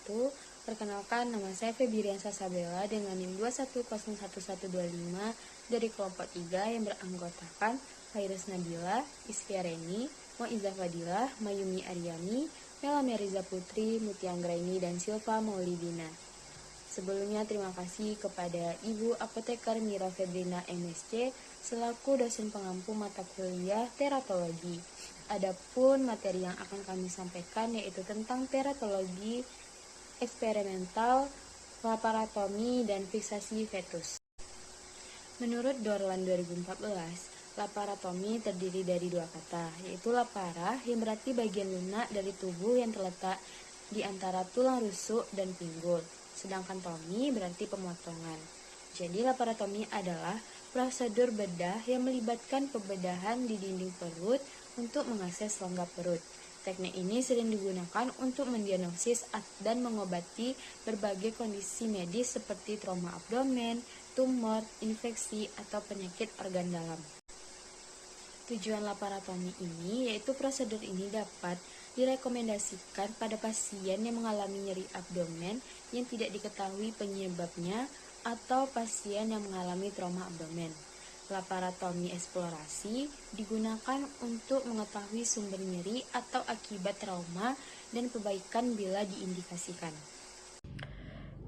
wabarakatuh. Perkenalkan, nama saya Febrian Sasabella dengan NIM 2101125 dari kelompok 3 yang beranggotakan Khairus Nabila, Isfiareni, Moizah Fadilah, Mayumi Aryani, Mela Meriza Putri, Mutia Anggraini, dan Silva Maulidina. Sebelumnya terima kasih kepada Ibu Apoteker Mira Febrina MSc selaku dosen pengampu mata kuliah teratologi. Adapun materi yang akan kami sampaikan yaitu tentang teratologi eksperimental, laparotomi, dan fiksasi fetus. Menurut Dorland 2014, laparotomi terdiri dari dua kata, yaitu lapara yang berarti bagian lunak dari tubuh yang terletak di antara tulang rusuk dan pinggul, sedangkan tomi berarti pemotongan. Jadi laparotomi adalah prosedur bedah yang melibatkan pembedahan di dinding perut untuk mengakses rongga perut. Teknik ini sering digunakan untuk mendiagnosis dan mengobati berbagai kondisi medis seperti trauma abdomen, tumor, infeksi, atau penyakit organ dalam. Tujuan laparotomi ini yaitu prosedur ini dapat direkomendasikan pada pasien yang mengalami nyeri abdomen yang tidak diketahui penyebabnya atau pasien yang mengalami trauma abdomen. Laparotomi eksplorasi digunakan untuk mengetahui sumber nyeri atau akibat trauma dan perbaikan bila diindikasikan.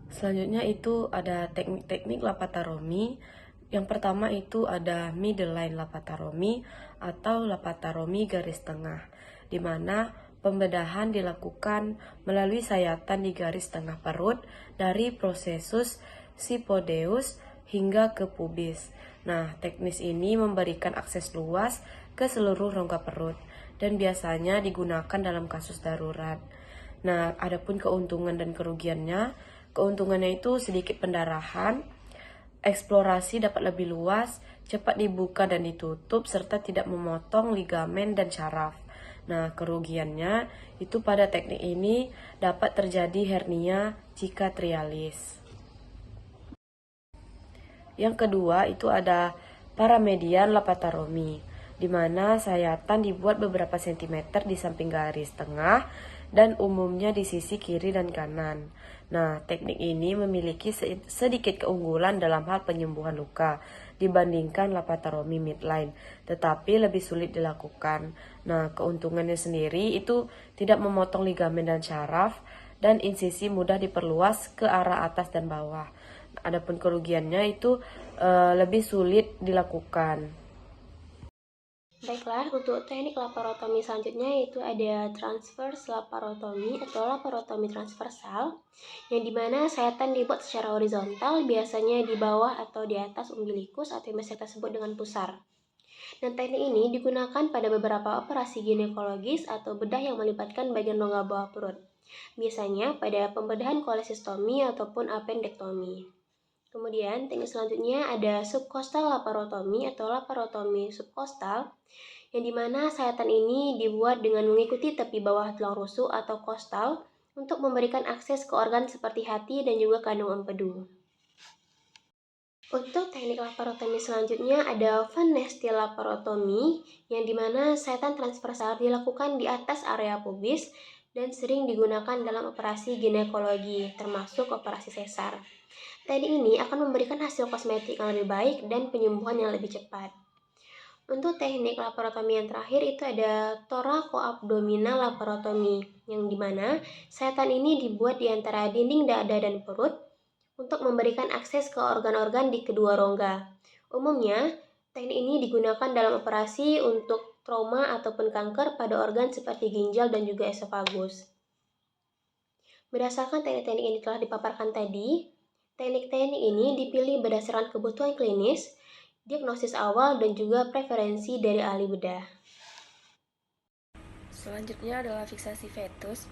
Selanjutnya itu ada teknik-teknik laparotomi. Yang pertama itu ada middle line laparotomi atau laparotomi garis tengah, di mana pembedahan dilakukan melalui sayatan di garis tengah perut dari prosesus sipodeus hingga ke pubis. Nah, teknis ini memberikan akses luas ke seluruh rongga perut dan biasanya digunakan dalam kasus darurat. Nah, adapun keuntungan dan kerugiannya, keuntungannya itu sedikit pendarahan, eksplorasi dapat lebih luas, cepat dibuka dan ditutup, serta tidak memotong ligamen dan syaraf. Nah, kerugiannya itu pada teknik ini dapat terjadi hernia jika trialis. Yang kedua itu ada paramedian laparotomi, di mana sayatan dibuat beberapa sentimeter di samping garis tengah dan umumnya di sisi kiri dan kanan. Nah, teknik ini memiliki sedikit keunggulan dalam hal penyembuhan luka dibandingkan laparotomi midline, tetapi lebih sulit dilakukan. Nah, keuntungannya sendiri itu tidak memotong ligamen dan syaraf, dan insisi mudah diperluas ke arah atas dan bawah. Adapun kerugiannya itu lebih sulit dilakukan. Baiklah, untuk teknik laparotomi selanjutnya yaitu ada transverse laparotomi atau laparotomi transversal, yang dimana sayatan dibuat secara horizontal, biasanya di bawah atau di atas umbilikus atau yang biasa kita sebut dengan pusar. Dan teknik ini digunakan pada beberapa operasi ginekologis atau bedah yang melibatkan bagian rongga bawah perut, biasanya pada pembedahan kolesistomi ataupun appendektomi. Kemudian teknik selanjutnya ada subkostal laparotomi atau laparotomi subkostal, yang dimana sayatan ini dibuat dengan mengikuti tepi bawah tulang rusuk atau kostal untuk memberikan akses ke organ seperti hati dan juga kandung empedu. Untuk teknik laparotomi selanjutnya ada Van Nestel laparotomi, yang dimana sayatan transversal dilakukan di atas area pubis dan sering digunakan dalam operasi ginekologi, termasuk operasi sesar. Teknik ini akan memberikan hasil kosmetik yang lebih baik dan penyembuhan yang lebih cepat. Untuk teknik laparotomi yang terakhir itu ada thoracoabdominal laparotomi, yang dimana sayatan ini dibuat di antara dinding dada dan perut untuk memberikan akses ke organ-organ di kedua rongga. Umumnya, teknik ini digunakan dalam operasi untuk trauma ataupun kanker pada organ seperti ginjal dan juga esofagus. Berdasarkan teknik-teknik yang telah dipaparkan tadi, teknik-teknik ini dipilih berdasarkan kebutuhan klinis, diagnosis awal, dan juga preferensi dari ahli bedah. Selanjutnya adalah fiksasi fetus,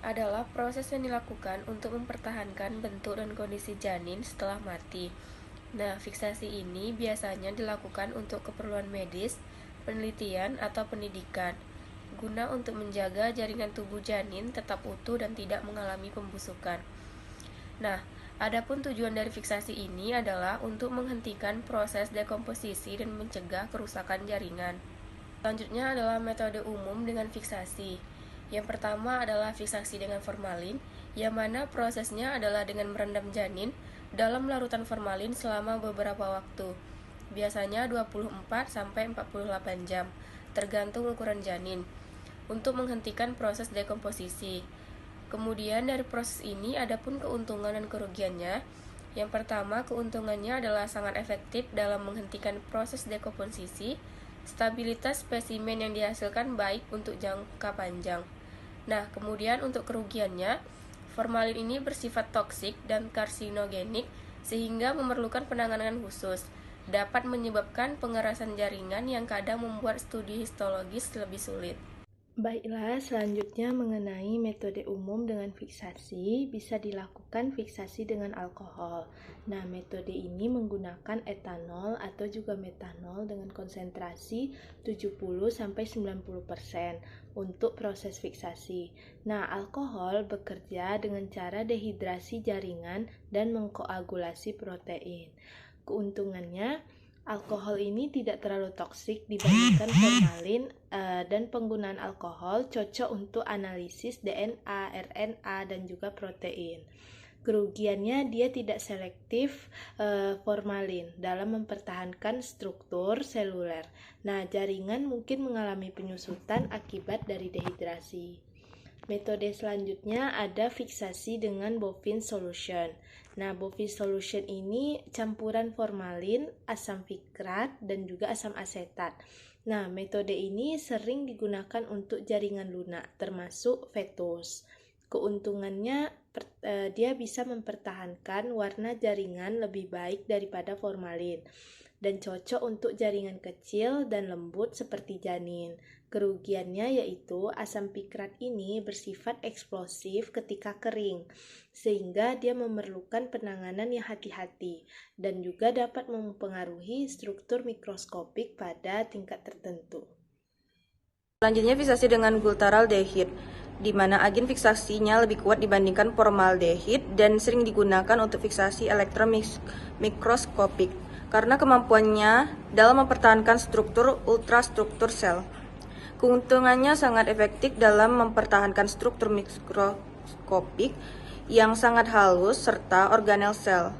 adalah proses yang dilakukan untuk mempertahankan bentuk dan kondisi janin setelah mati. Nah, fiksasi ini biasanya dilakukan untuk keperluan medis, penelitian, atau pendidikan, guna untuk menjaga jaringan tubuh janin tetap utuh dan tidak mengalami pembusukan. Nah, adapun tujuan dari fiksasi ini adalah untuk menghentikan proses dekomposisi dan mencegah kerusakan jaringan. Selanjutnya adalah metode umum dengan fiksasi. Yang pertama adalah fiksasi dengan formalin, yang mana prosesnya adalah dengan merendam janin dalam larutan formalin selama beberapa waktu, biasanya 24-48 jam, tergantung ukuran janin, untuk menghentikan proses dekomposisi. Kemudian dari proses ini ada pun keuntungan dan kerugiannya. Yang pertama, keuntungannya adalah sangat efektif dalam menghentikan proses dekomposisi. Stabilitas spesimen yang dihasilkan baik untuk jangka panjang. Nah, kemudian untuk kerugiannya, formalin ini bersifat toksik dan karsinogenik sehingga memerlukan penanganan khusus. Dapat menyebabkan pengerasan jaringan yang kadang membuat studi histologis lebih sulit. Baiklah, selanjutnya mengenai metode umum dengan fiksasi, bisa dilakukan fiksasi dengan alkohol. Nah, metode ini menggunakan etanol atau juga metanol dengan konsentrasi 70-90% untuk proses fiksasi. Nah, alkohol bekerja dengan cara dehidrasi jaringan dan mengkoagulasi protein. Keuntungannya, alkohol ini tidak terlalu toksik dibandingkan formalin dan penggunaan alkohol cocok untuk analisis DNA, RNA, dan juga protein. Kerugiannya dia tidak selektif formalin dalam mempertahankan struktur seluler. Nah, jaringan mungkin mengalami penyusutan akibat dari dehidrasi. Metode selanjutnya ada fiksasi dengan bovine solution. Nah, bovine solution ini campuran formalin, asam fikrat, dan juga asam asetat. Nah, metode ini sering digunakan untuk jaringan lunak, termasuk fetus. Keuntungannya, dia bisa mempertahankan warna jaringan lebih baik daripada formalin, dan cocok untuk jaringan kecil dan lembut seperti janin. Kerugiannya yaitu asam pikrat ini bersifat eksplosif ketika kering, sehingga dia memerlukan penanganan yang hati-hati dan juga dapat mempengaruhi struktur mikroskopik pada tingkat tertentu. Selanjutnya fiksasi dengan glutaraldehid, di mana agen fiksasinya lebih kuat dibandingkan formaldehid dan sering digunakan untuk fiksasi elektromikroskopik karena kemampuannya dalam mempertahankan struktur ultrastruktur sel. Keuntungannya sangat efektif dalam mempertahankan struktur mikroskopik yang sangat halus serta organel sel,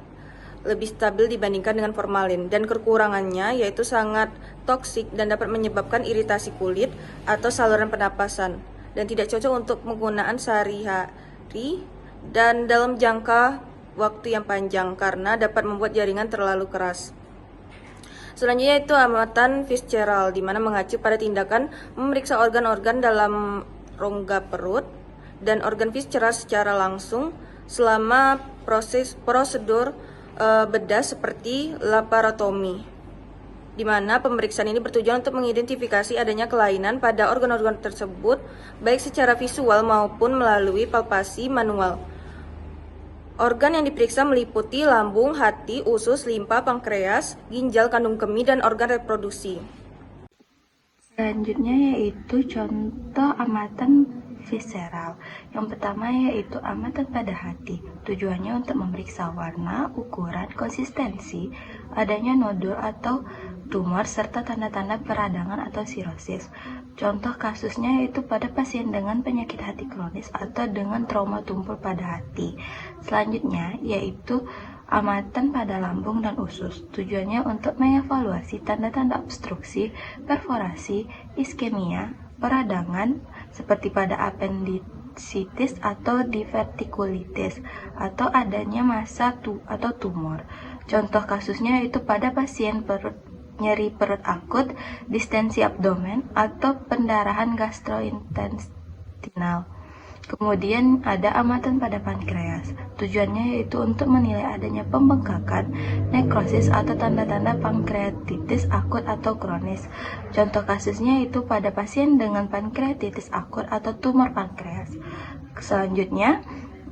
lebih stabil dibandingkan dengan formalin, dan kekurangannya yaitu sangat toksik dan dapat menyebabkan iritasi kulit atau saluran pernapasan dan tidak cocok untuk penggunaan sehari-hari dan dalam jangka waktu yang panjang karena dapat membuat jaringan terlalu keras. Selanjutnya itu amatan visceral, di mana mengacu pada tindakan memeriksa organ-organ dalam rongga perut dan organ visceral secara langsung selama prosedur bedah seperti laparotomi, di mana pemeriksaan ini bertujuan untuk mengidentifikasi adanya kelainan pada organ-organ tersebut baik secara visual maupun melalui palpasi manual. Organ yang diperiksa meliputi lambung, hati, usus, limpa, pankreas, ginjal, kandung kemih, dan organ reproduksi. Selanjutnya yaitu contoh amatan visceral. Yang pertama yaitu amatan pada hati. Tujuannya untuk memeriksa warna, ukuran, konsistensi, adanya nodul atau tumor, serta tanda-tanda peradangan atau sirosis. Contoh kasusnya yaitu pada pasien dengan penyakit hati kronis atau dengan trauma tumpul pada hati. Selanjutnya yaitu amatan pada lambung dan usus. Tujuannya untuk mengevaluasi tanda-tanda obstruksi, perforasi, iskemia, peradangan seperti pada apendisitis atau divertikulitis atau adanya massa atau tumor. Contoh kasusnya yaitu pada pasien nyeri perut akut, distensi abdomen, atau pendarahan gastrointestinal. Kemudian ada amatan pada pankreas. Tujuannya yaitu untuk menilai adanya pembengkakan, nekrosis, atau tanda-tanda pankreatitis akut atau kronis. Contoh kasusnya yaitu pada pasien dengan pankreatitis akut atau tumor pankreas. Selanjutnya,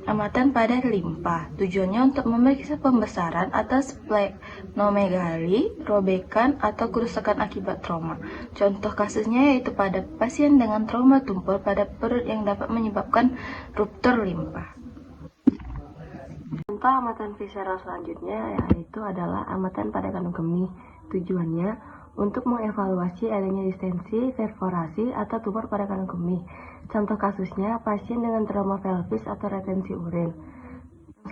amatan pada limpa. Tujuannya untuk memeriksa pembesaran atau splenomegali, robekan, atau kerusakan akibat trauma. Contoh kasusnya yaitu pada pasien dengan trauma tumpul pada perut yang dapat menyebabkan ruptur limpa. Contoh amatan visceral selanjutnya yaitu adalah amatan pada kandung kemih. Tujuannya untuk mengevaluasi adanya distensi, perforasi, atau tumor pada kandung kemih. Contoh kasusnya, pasien dengan trauma pelvis atau retensi urin.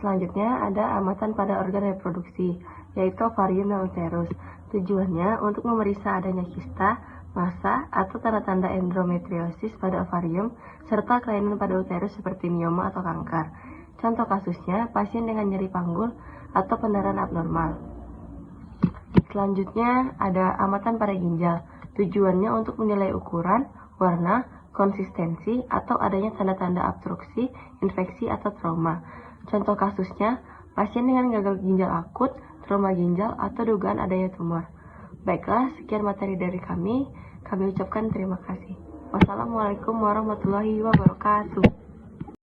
Selanjutnya ada amatan pada organ reproduksi, yaitu ovarium dan uterus. Tujuannya untuk memeriksa adanya kista, massa, atau tanda-tanda endometriosis pada ovarium, serta kelainan pada uterus seperti mioma atau kanker. Contoh kasusnya, pasien dengan nyeri panggul atau pendarahan abnormal. Selanjutnya ada amatan pada ginjal. Tujuannya untuk menilai ukuran, warna, konsistensi, atau adanya tanda-tanda obstruksi, infeksi, atau trauma. Contoh kasusnya, pasien dengan gagal ginjal akut, trauma ginjal, atau dugaan adanya tumor. Baiklah, sekian materi dari kami. Kami ucapkan terima kasih. Wassalamualaikum warahmatullahi wabarakatuh.